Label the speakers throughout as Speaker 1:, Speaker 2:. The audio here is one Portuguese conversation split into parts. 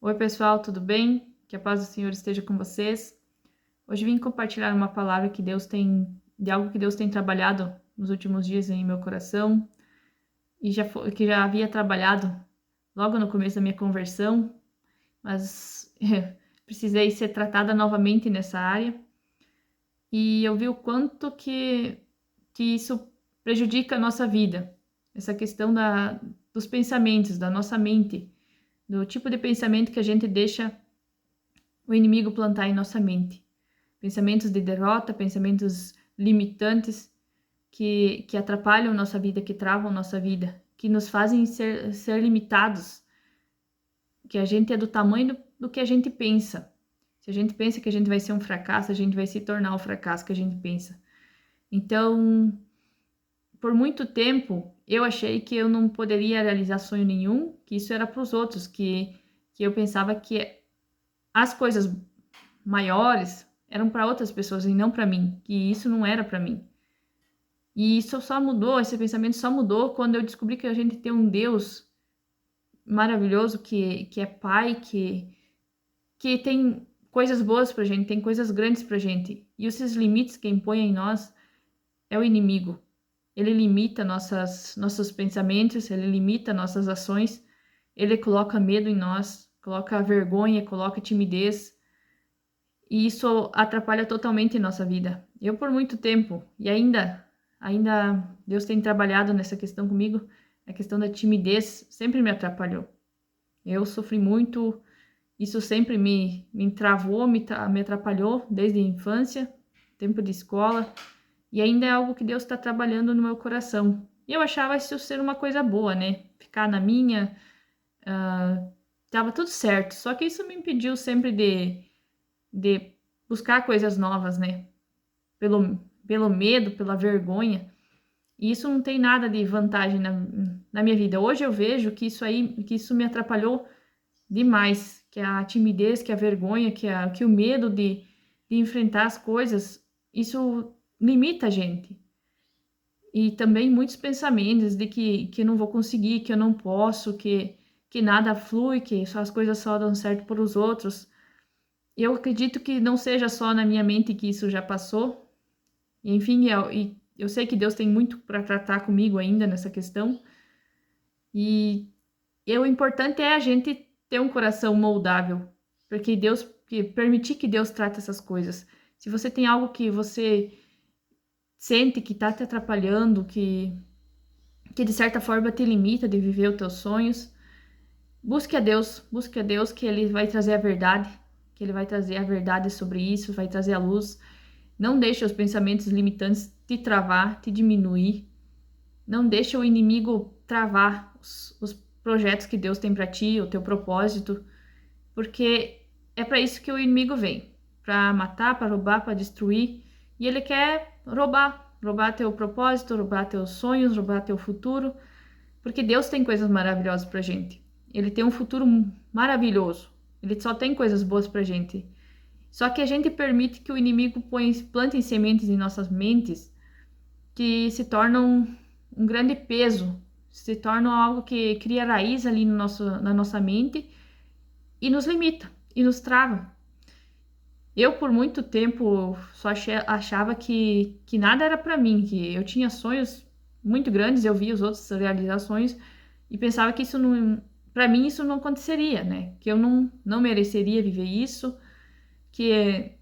Speaker 1: Oi, pessoal, tudo bem? Que a paz do Senhor esteja com vocês. Hoje vim compartilhar uma palavra de algo que Deus tem trabalhado nos últimos dias em meu coração e que já havia trabalhado logo no começo da minha conversão, mas precisei ser tratada novamente nessa área e eu vi o quanto que isso prejudica a nossa vida, essa questão dos pensamentos, da nossa mente, do tipo de pensamento que a gente deixa o inimigo plantar em nossa mente. Pensamentos de derrota, pensamentos limitantes que atrapalham nossa vida, que travam nossa vida, que nos fazem ser limitados, que a gente é do tamanho do que a gente pensa. Se a gente pensa que a gente vai ser um fracasso, a gente vai se tornar o fracasso que a gente pensa. Então, por muito tempo, eu achei que eu não poderia realizar sonho nenhum, que isso era para os outros, que eu pensava que as coisas maiores eram para outras pessoas e não para mim, que isso não era para mim. E isso só mudou, esse pensamento só mudou quando eu descobri que a gente tem um Deus maravilhoso, que é Pai, que tem coisas boas pra gente, tem coisas grandes pra gente. E esses limites que impõe em nós é o inimigo. Ele limita nossos pensamentos, ele limita nossas ações, ele coloca medo em nós, coloca vergonha, coloca timidez. E isso atrapalha totalmente nossa vida. Eu, por muito tempo, e ainda Deus tem trabalhado nessa questão comigo, a questão da timidez sempre me atrapalhou. Eu sofri muito, isso sempre me travou, me atrapalhou desde a infância, tempo de escola, e ainda é algo que Deus está trabalhando no meu coração. E eu achava isso ser uma coisa boa, né? Ficar na minha, tava tudo certo, só que isso me impediu sempre de buscar coisas novas, né? Pelo medo, pela vergonha. E isso não tem nada de vantagem na minha vida. Hoje eu vejo que isso me atrapalhou demais, que a timidez, que a vergonha, que o medo de enfrentar as coisas, isso limita a gente. E também muitos pensamentos de que eu não vou conseguir, que eu não posso, que nada flui, que só as coisas só dão certo para os outros. Eu acredito que não seja só na minha mente que isso já passou. E, enfim, eu sei que Deus tem muito para tratar comigo ainda nessa questão. E o importante é a gente ter um coração moldável, porque permitir que Deus trate essas coisas. Se você tem algo que você sente que está te atrapalhando, que de certa forma te limita de viver os teus sonhos, busque a Deus que Ele vai trazer a verdade, que Ele vai trazer a verdade sobre isso, vai trazer a luz. Não deixe os pensamentos limitantes te travar, te diminuir. Não deixe o inimigo travar os projetos que Deus tem para ti, o teu propósito, porque é para isso que o inimigo vem, para matar, para roubar, para destruir, e ele quer roubar teu propósito, roubar teus sonhos, roubar teu futuro, porque Deus tem coisas maravilhosas pra gente. Ele tem um futuro maravilhoso. Ele só tem coisas boas pra gente. Só que a gente permite que o inimigo plante sementes em nossas mentes que se tornam um grande peso, se tornam algo que cria raiz ali na nossa mente e nos limita e nos trava. Eu, por muito tempo, achava que nada era para mim, que eu tinha sonhos muito grandes, eu via os outros realizar sonhos e pensava que isso não, para mim, isso não aconteceria, né? Que eu não mereceria viver isso, que,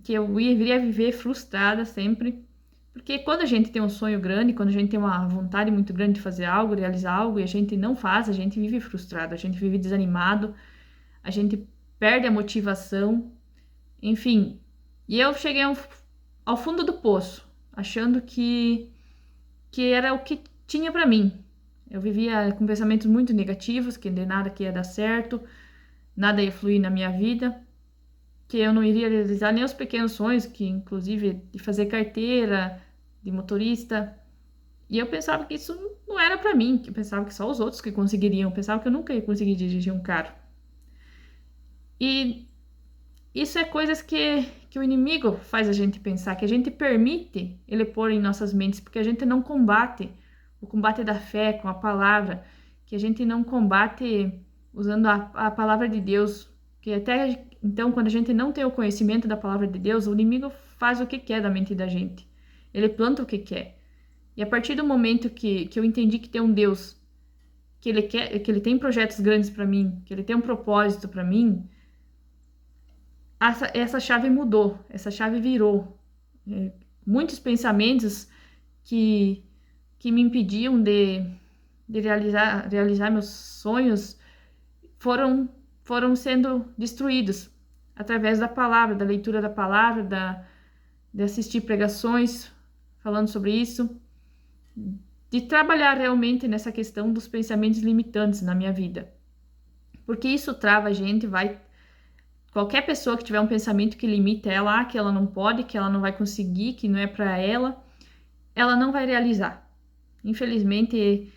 Speaker 1: que eu iria viver frustrada sempre. Porque quando a gente tem um sonho grande, quando a gente tem uma vontade muito grande de fazer algo, realizar algo, e a gente não faz, a gente vive frustrado, a gente vive desanimado, a gente perde a motivação, enfim. E eu cheguei ao fundo do poço, achando que era o que tinha para mim. Eu vivia com pensamentos muito negativos, que de nada que ia dar certo, nada ia fluir na minha vida, que eu não iria realizar nem os pequenos sonhos, que inclusive de fazer carteira, de motorista. E eu pensava que isso não era para mim, que eu pensava que só os outros que conseguiriam, eu pensava que eu nunca ia conseguir dirigir um carro. E isso é coisas que o inimigo faz a gente pensar, que a gente permite ele pôr em nossas mentes, porque a gente não combate o combate da fé com a palavra, que a gente não combate usando a palavra de Deus, que até então, quando a gente não tem o conhecimento da palavra de Deus, o inimigo faz o que quer da mente da gente. Ele planta o que quer. E a partir do momento que eu entendi que tem um Deus, que ele quer, que ele tem projetos grandes para mim, que ele tem um propósito para mim, essa chave mudou, essa chave virou. Muitos pensamentos que me impediam de realizar meus sonhos foram sendo destruídos através da palavra, da leitura da palavra, de assistir pregações falando sobre isso, de trabalhar realmente nessa questão dos pensamentos limitantes na minha vida. Porque isso trava a gente, qualquer pessoa que tiver um pensamento que limita ela, que ela não pode, que ela não vai conseguir, que não é para ela não vai realizar. Infelizmente,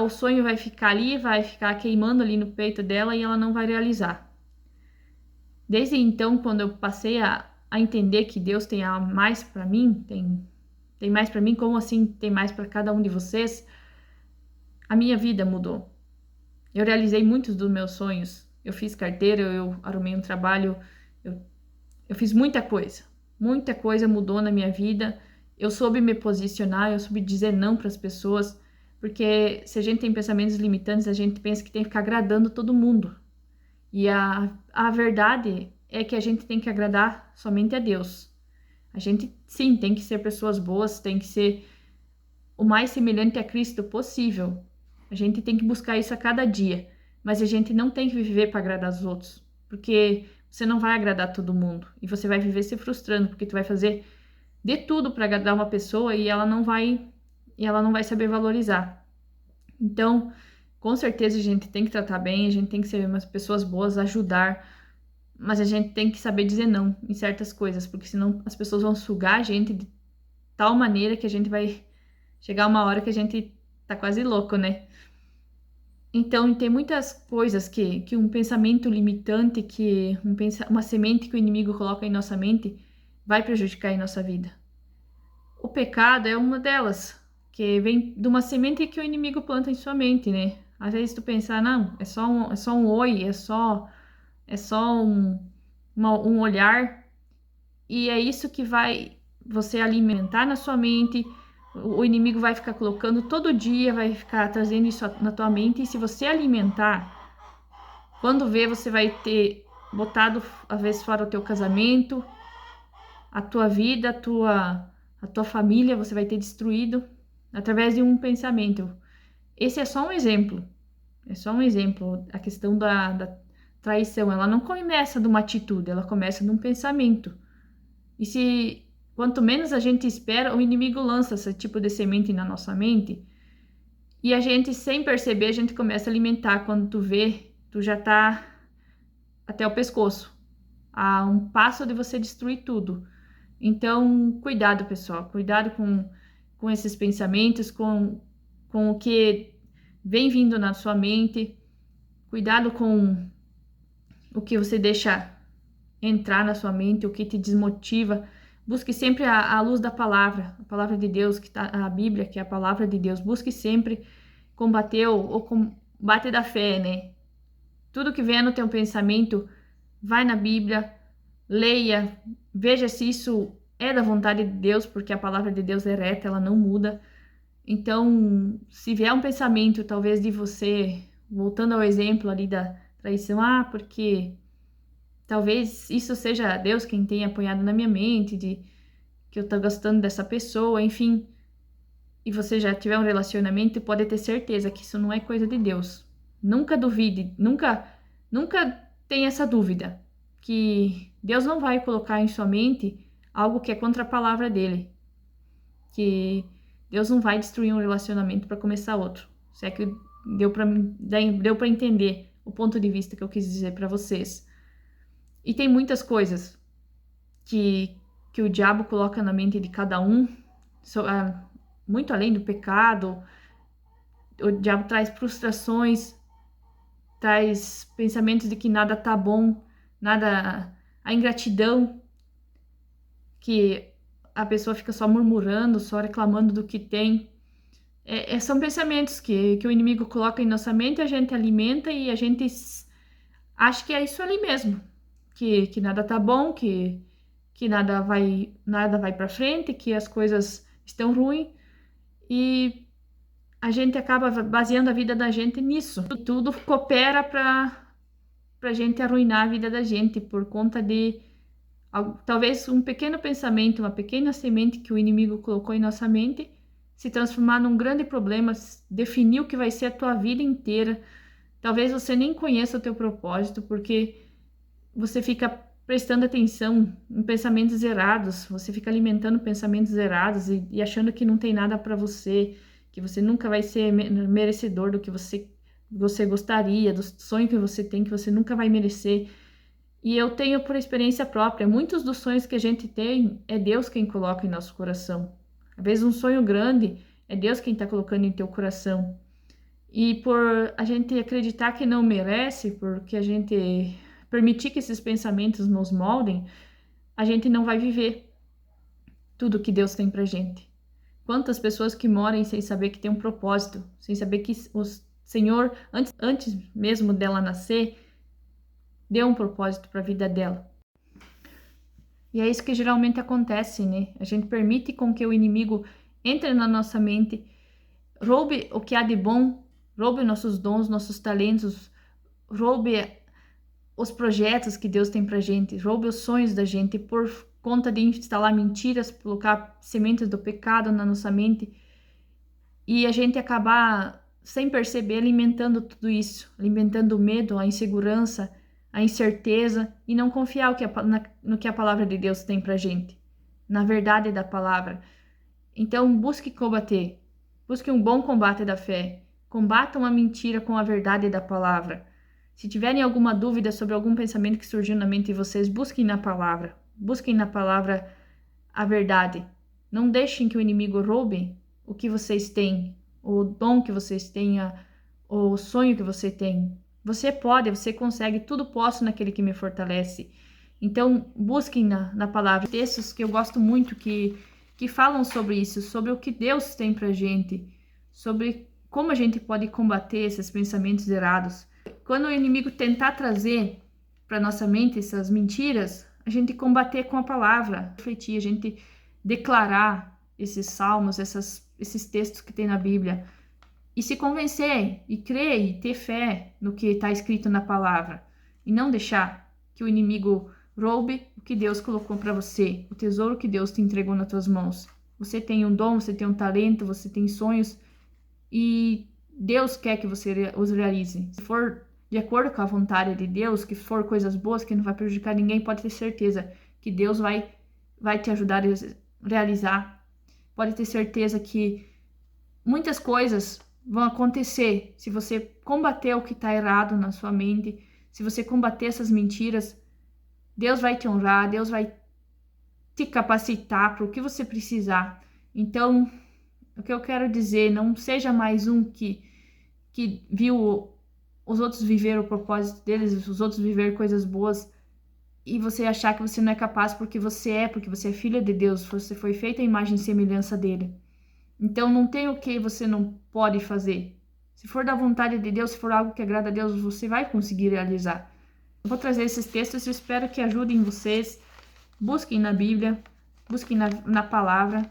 Speaker 1: o sonho vai ficar ali, vai ficar queimando ali no peito dela e ela não vai realizar. Desde então, quando eu passei a entender que Deus tem mais para mim, tem mais para mim, como assim tem mais para cada um de vocês, a minha vida mudou. Eu realizei muitos dos meus sonhos. Eu fiz carteira, eu arrumei um trabalho, eu fiz muita coisa mudou na minha vida. Eu soube me posicionar, eu soube dizer não para as pessoas, porque se a gente tem pensamentos limitantes, a gente pensa que tem que ficar agradando todo mundo. E a verdade é que a gente tem que agradar somente a Deus. A gente, sim, tem que ser pessoas boas, tem que ser o mais semelhante a Cristo possível. A gente tem que buscar isso a cada dia. Mas a gente não tem que viver para agradar os outros. Porque você não vai agradar todo mundo. E você vai viver se frustrando, porque tu vai fazer de tudo para agradar uma pessoa e ela não vai saber valorizar. Então, com certeza a gente tem que tratar bem, a gente tem que ser umas pessoas boas, ajudar, mas a gente tem que saber dizer não em certas coisas, porque senão as pessoas vão sugar a gente de tal maneira que a gente vai chegar uma hora que a gente tá quase louco, né? Então, tem muitas coisas que um pensamento limitante, uma semente que o inimigo coloca em nossa mente vai prejudicar em nossa vida. O pecado é uma delas, que vem de uma semente que o inimigo planta em sua mente, né? Às vezes tu pensar, não, é só um oi, é só um olhar, e é isso que vai você alimentar na sua mente. O inimigo vai ficar colocando todo dia, vai ficar trazendo isso na tua mente, e se você alimentar, quando vê, você vai ter botado, às vezes, fora o teu casamento, a tua vida, a tua família, você vai ter destruído através de um pensamento. Esse é só um exemplo. É só um exemplo. A questão da traição, ela não começa de uma atitude, ela começa de um pensamento. E quanto menos a gente espera, o inimigo lança esse tipo de semente na nossa mente. E a gente, sem perceber, a gente começa a alimentar. Quando tu vê, tu já tá até o pescoço. A um passo de você destruir tudo. Então, cuidado, pessoal. Cuidado com esses pensamentos, com o que vem vindo na sua mente. Cuidado com o que você deixa entrar na sua mente, o que te desmotiva. Busque sempre a luz da palavra, a palavra de Deus, que tá, a Bíblia, que é a palavra de Deus. Busque sempre combater o combate da fé, né? Tudo que vier no teu pensamento, vai na Bíblia, leia, veja se isso é da vontade de Deus, porque a palavra de Deus é reta, ela não muda. Então, se vier um pensamento, talvez de você, voltando ao exemplo ali da traição, porque talvez isso seja Deus quem tenha apoiado na minha mente, de que eu tô gostando dessa pessoa, enfim, e você já tiver um relacionamento, pode ter certeza que isso não é coisa de Deus. Nunca duvide, nunca tenha essa dúvida, que Deus não vai colocar em sua mente algo que é contra a palavra dele, que Deus não vai destruir um relacionamento para começar outro. Se é que deu para entender o ponto de vista que eu quis dizer para vocês. E tem muitas coisas que o diabo coloca na mente de cada um, muito além do pecado. O diabo traz frustrações, traz pensamentos de que nada tá bom, a ingratidão, que a pessoa fica só murmurando, só reclamando do que tem. São pensamentos que o inimigo coloca em nossa mente, a gente alimenta e a gente acha que é isso ali mesmo, que nada tá bom, que nada vai para frente, que as coisas estão ruins e a gente acaba baseando a vida da gente nisso. Tudo coopera para a gente arruinar a vida da gente por conta de talvez um pequeno pensamento, uma pequena semente que o inimigo colocou em nossa mente se transformar num grande problema, definir o que vai ser a tua vida inteira. Talvez você nem conheça o teu propósito, porque você fica prestando atenção em pensamentos errados, você fica alimentando pensamentos errados e achando que não tem nada para você, que você nunca vai ser merecedor do que você gostaria, do sonho que você tem, que você nunca vai merecer. E eu tenho por experiência própria, muitos dos sonhos que a gente tem é Deus quem coloca em nosso coração. Às vezes um sonho grande é Deus quem está colocando em teu coração. E por a gente acreditar que não merece, porque a gente permitir que esses pensamentos nos moldem, a gente não vai viver tudo que Deus tem pra gente. Quantas pessoas que moram sem saber que tem um propósito, sem saber que o Senhor, antes mesmo dela nascer, deu um propósito para a vida dela. E é isso que geralmente acontece, né? A gente permite com que o inimigo entre na nossa mente, roube o que há de bom, roube nossos dons, nossos talentos, roube os projetos que Deus tem pra gente, roube os sonhos da gente por conta de instalar mentiras, colocar sementes do pecado na nossa mente e a gente acabar sem perceber alimentando tudo isso, alimentando o medo, a insegurança, a incerteza e não confiar no que a palavra de Deus tem pra gente, na verdade da palavra. Então busque combater, busque um bom combate da fé, combatam a mentira com a verdade da palavra. Se tiverem alguma dúvida sobre algum pensamento que surgiu na mente de vocês, busquem na palavra a verdade. Não deixem que o inimigo roube o que vocês têm, o dom que vocês têm, o sonho que você tem. Você pode, você consegue, tudo posso naquele que me fortalece. Então, busquem na palavra textos que eu gosto muito, que falam sobre isso, sobre o que Deus tem pra gente, sobre como a gente pode combater esses pensamentos errados. Quando o inimigo tentar trazer para nossa mente essas mentiras, a gente combater com a palavra, refletir, a gente declarar esses salmos, esses textos que tem na Bíblia e se convencer e crer e ter fé no que está escrito na palavra e não deixar que o inimigo roube o que Deus colocou para você, o tesouro que Deus te entregou nas tuas mãos. Você tem um dom, você tem um talento, você tem sonhos e Deus quer que você os realize. Se for de acordo com a vontade de Deus, que for coisas boas, que não vai prejudicar ninguém, pode ter certeza que Deus vai te ajudar a realizar. Pode ter certeza que muitas coisas vão acontecer se você combater o que está errado na sua mente, se você combater essas mentiras. Deus vai te honrar, Deus vai te capacitar para o que você precisar. Então, o que eu quero dizer, não seja mais um que viu os outros viver o propósito deles, os outros viver coisas boas e você achar que você não é capaz porque você é filha de Deus, você foi feita a imagem e semelhança dele. Então não tem o que você não pode fazer. Se for da vontade de Deus, se for algo que agrada a Deus, você vai conseguir realizar. Eu vou trazer esses textos e espero que ajudem vocês. Busquem na Bíblia, busquem na palavra.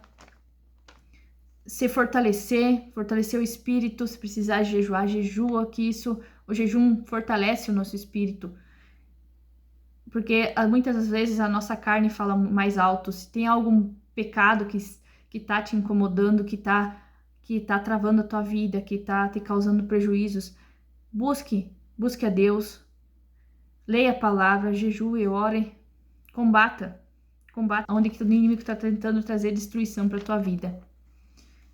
Speaker 1: Se fortalecer o espírito, se precisar jejuar, jejua, que o jejum fortalece o nosso espírito. Porque muitas das vezes a nossa carne fala mais alto. Se tem algum pecado que tá te incomodando, que tá travando a tua vida, que tá te causando prejuízos, busque a Deus, leia a palavra, jejue, ore, combata onde que o inimigo está tentando trazer destruição para tua vida.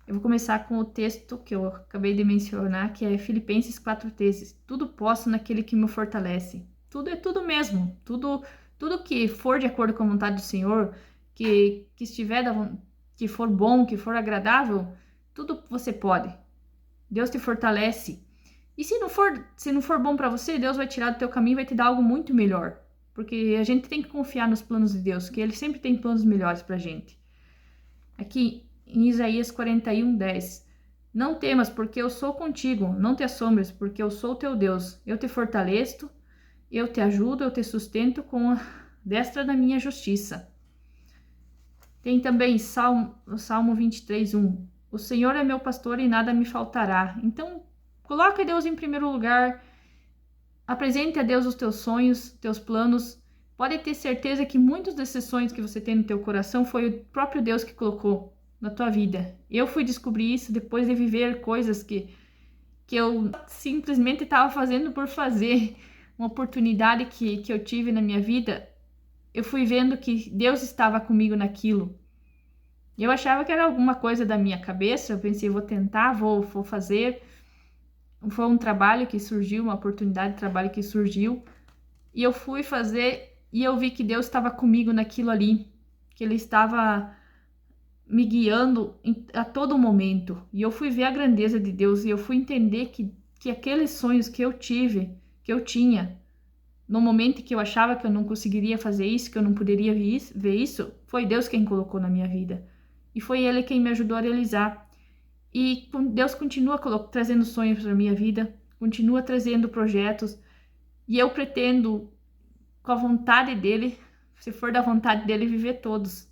Speaker 1: Eu vou começar com o texto que eu acabei de mencionar, que é Filipenses 4:13. Tudo posso naquele que me fortalece. Tudo é tudo mesmo. Tudo que for de acordo com a vontade do Senhor, que for bom, que for agradável, tudo você pode. Deus te fortalece. E se não for bom para você, Deus vai tirar do teu caminho e vai te dar algo muito melhor. Porque a gente tem que confiar nos planos de Deus, que Ele sempre tem planos melhores pra gente. Aqui em Isaías 41:10, Não temas, porque eu sou contigo. Não te assombres, porque eu sou teu Deus. Eu te fortaleço, eu te ajudo, eu te sustento com a destra da minha justiça. Tem também Salmo 23:1. O Senhor é meu pastor e nada me faltará. Então, coloca Deus em primeiro lugar. Apresente a Deus os teus sonhos, teus planos. Pode ter certeza que muitos desses sonhos que você tem no teu coração foi o próprio Deus que colocou na tua vida. Eu fui descobrir isso depois de viver coisas que eu simplesmente estava fazendo por fazer. Uma oportunidade que eu tive na minha vida, eu fui vendo que Deus estava comigo naquilo. Eu achava que era alguma coisa da minha cabeça, eu pensei, vou tentar, vou fazer. Foi um trabalho que surgiu, uma oportunidade de trabalho que surgiu, e eu fui fazer e eu vi que Deus estava comigo naquilo ali, que Ele estava me guiando a todo momento. E eu fui ver a grandeza de Deus e eu fui entender que aqueles sonhos que eu tive, que eu tinha, no momento que eu achava que eu não conseguiria fazer isso, que eu não poderia ver isso, foi Deus quem colocou na minha vida. E foi Ele quem me ajudou a realizar. E Deus continua trazendo sonhos para a minha vida, continua trazendo projetos. E eu pretendo, com a vontade dEle, se for da vontade dEle, viver todos.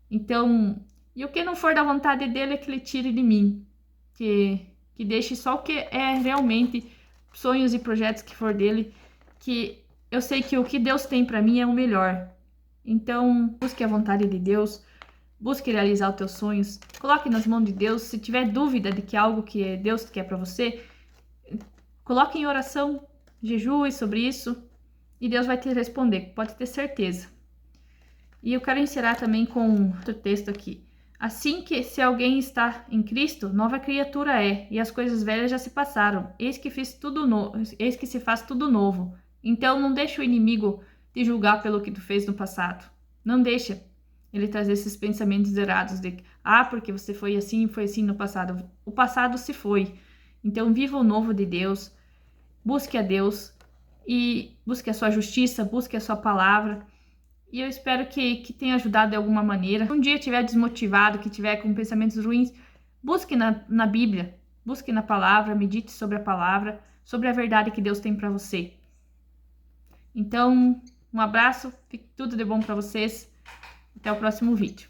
Speaker 1: Então, e o que não for da vontade dEle é que Ele tire de mim. Que deixe só o que é realmente sonhos e projetos que for dEle. Que eu sei que o que Deus tem para mim é o melhor. Então, busque a vontade de Deus. Busque realizar os teus sonhos. Coloque nas mãos de Deus. Se tiver dúvida de que algo que Deus quer para você, coloque em oração, jejue sobre isso e Deus vai te responder, pode ter certeza. E eu quero encerrar também com outro texto aqui. Assim que se alguém está em Cristo, nova criatura é, e as coisas velhas já se passaram. Eis que se faz tudo novo. Então não deixe o inimigo te julgar pelo que tu fez no passado. Não deixa ele trazer esses pensamentos errados de porque você foi assim no passado. O passado se foi. Então viva o novo de Deus, busque a Deus e busque a sua justiça, busque a sua palavra. E eu espero que tenha ajudado de alguma maneira. Se um dia estiver desmotivado, que estiver com pensamentos ruins, busque na Bíblia, busque na palavra, medite sobre a palavra, sobre a verdade que Deus tem para você. Então, um abraço, fique tudo de bom para vocês. Até o próximo vídeo.